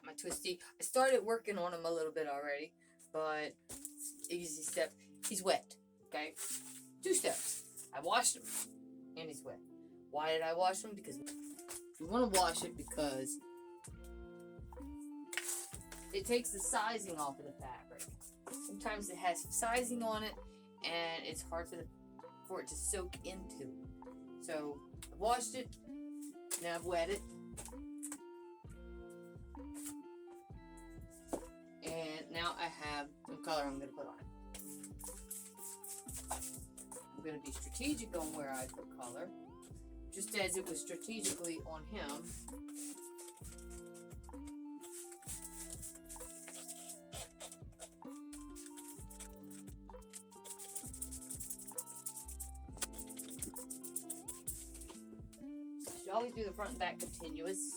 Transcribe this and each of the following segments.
my Twisty. I started working on him a little bit already, but easy step. He's wet, okay? 2 steps. I washed him, and he's wet. Why did I wash him? Because you want to wash it because it takes the sizing off of the fabric. Sometimes it has sizing on it, and it's hard for it to soak into. So I've washed it, now I've wet it, and now I have some color I'm going to put on it. I'm going to be strategic on where I put color, just as it was strategically on him. You always do the front and back continuous.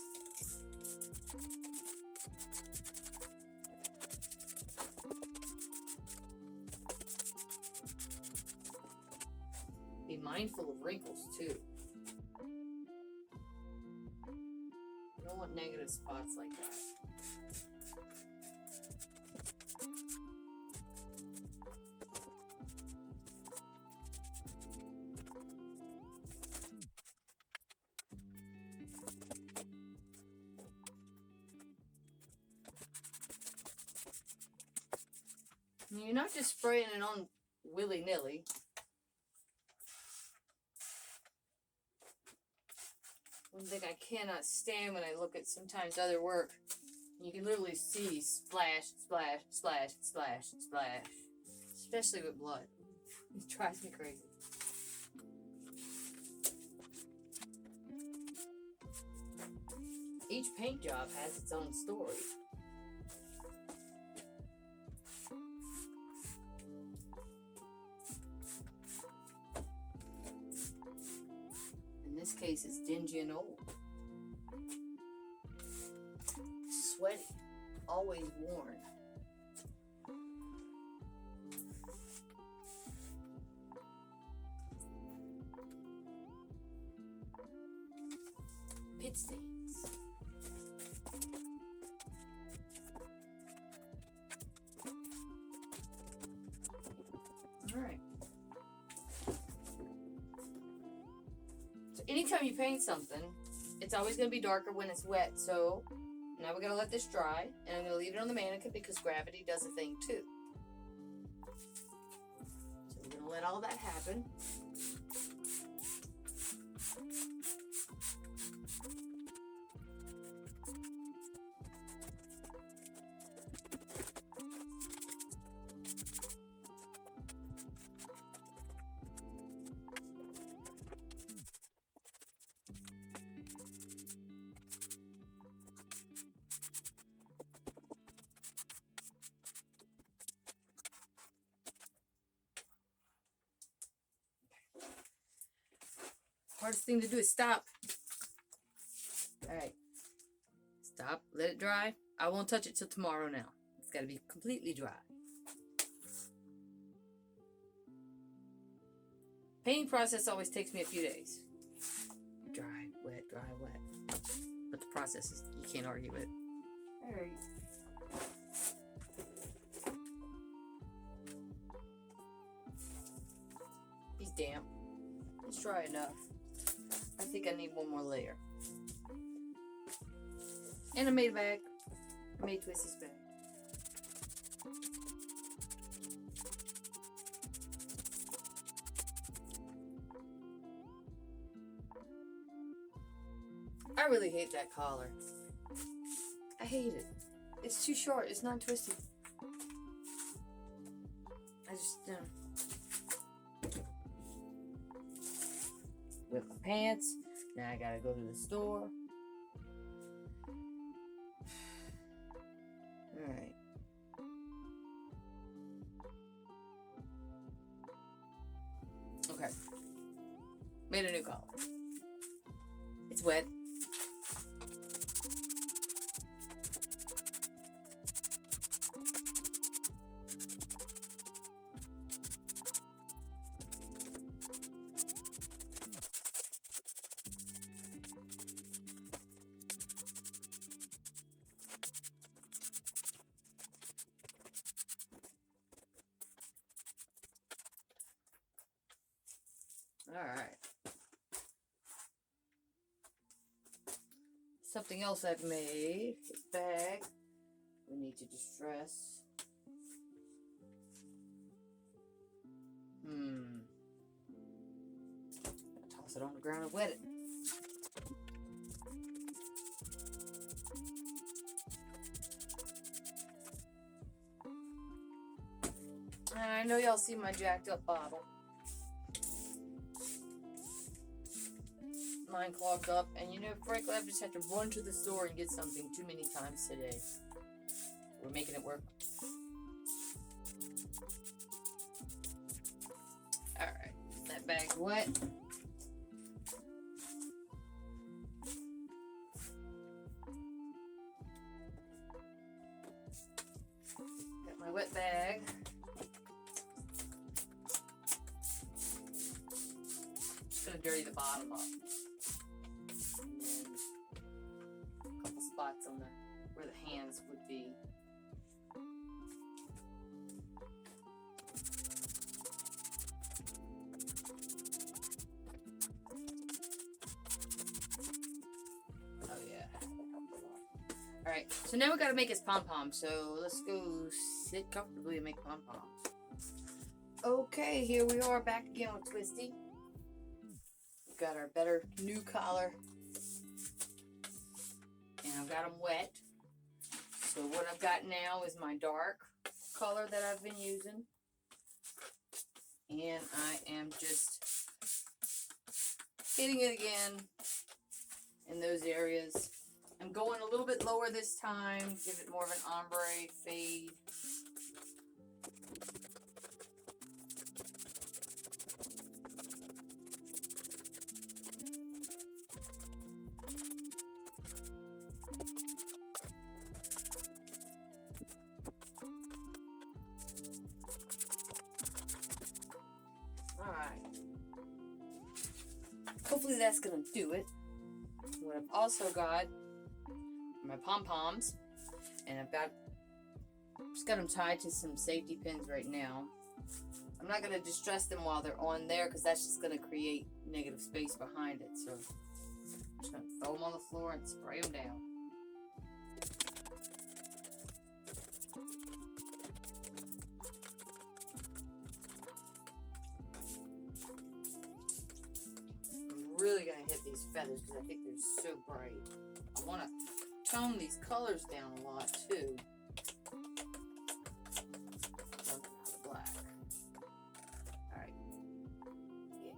Be mindful of wrinkles too. You don't want negative spots like that. You're not just spraying it on willy-nilly. One thing I cannot stand when I look at sometimes other work, you can literally see splash, splash, splash, splash, splash. Especially with blood. It drives me crazy. Each paint job has its own story. In this case, it's dingy and old. Sweaty, always worn. Pit stains. Alright. So anytime you paint something, it's always going to be darker when it's wet. So now we're going to let this dry, and I'm going to leave it on the mannequin because gravity does a thing too. So we're going to let all that happen. Hardest thing to do is stop. Alright. Stop. Let it dry. I won't touch it till tomorrow now. It's got to be completely dry. Painting process always takes me a few days. Dry, wet, dry, wet. But the process is, you can't argue with it. Alright. He's damp. It's dry enough. I think I need one more layer. And I made a bag. I made Twisty's bag. I really hate that collar. I hate it. It's too short. It's not twisty. I just, with my pants. Now I gotta go to the store. Alright. Okay. Made a new collar. It's wet. Alright. Something else I've made. This bag. We need to distress. Toss it on the ground and wet it. And I know y'all see my jacked up bottle. Mine clogged up, and you know, frankly, I've just had to run to the store and get something too many times today. We're making it work. Alright, that bag's wet. Got my wet bag. Just gonna dirty the bottom up. A couple spots on where the hands would be. Oh yeah. Alright, so now we gotta make his pom-pom. So let's go sit comfortably and make pom-poms. Okay, here we are back again with Twisty. We've got our better new collar. And I've got them wet. So what I've got now is my dark color that I've been using. And I am just hitting it again in those areas. I'm going a little bit lower this time, give it more of an ombre fade. Alright. Hopefully that's going to do it. What I've also got are my pom-poms. And just got them tied to some safety pins right now. I'm not going to distress them while they're on there because that's just going to create negative space behind it. So I'm just going to throw them on the floor and spray them down. Really gonna hit these feathers because I think they're so bright. I want to tone these colors down a lot too. Black. Alright. Yeah.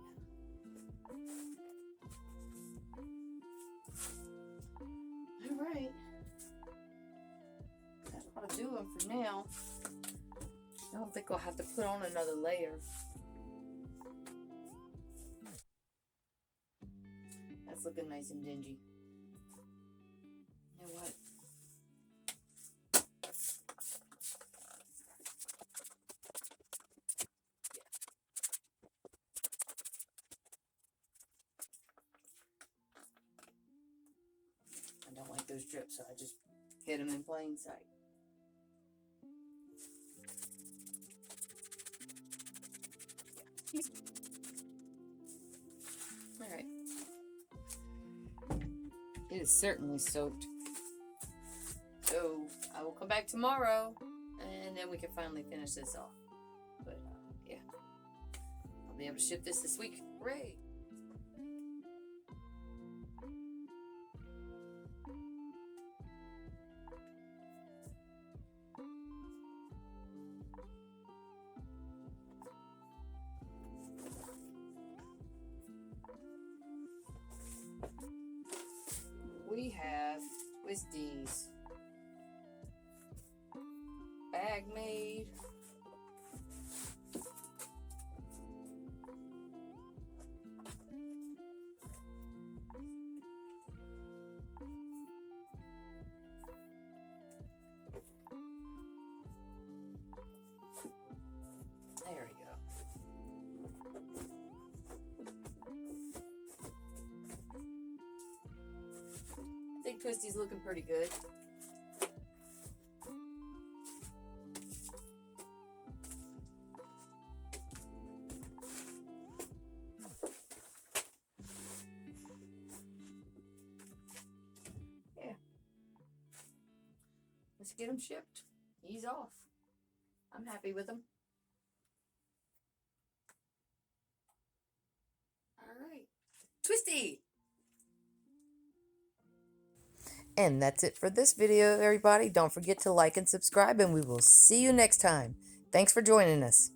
Alright. That ought to do them for now. I don't think I'll have to put on another layer. That's looking nice and dingy. You know what? I don't like those drips, so I just hit them in plain sight. Alright. It is certainly soaked. So I will come back tomorrow and then we can finally finish this off. But yeah, I'll be able to ship this week. Hooray! We have Twisties. Bag made. There we go. I think Twisty's looking pretty good. let's get him shipped. He's off. I'm happy with him. All right. Twisty! And that's it for this video, everybody. Don't forget to like and subscribe, and we will see you next time. Thanks for joining us.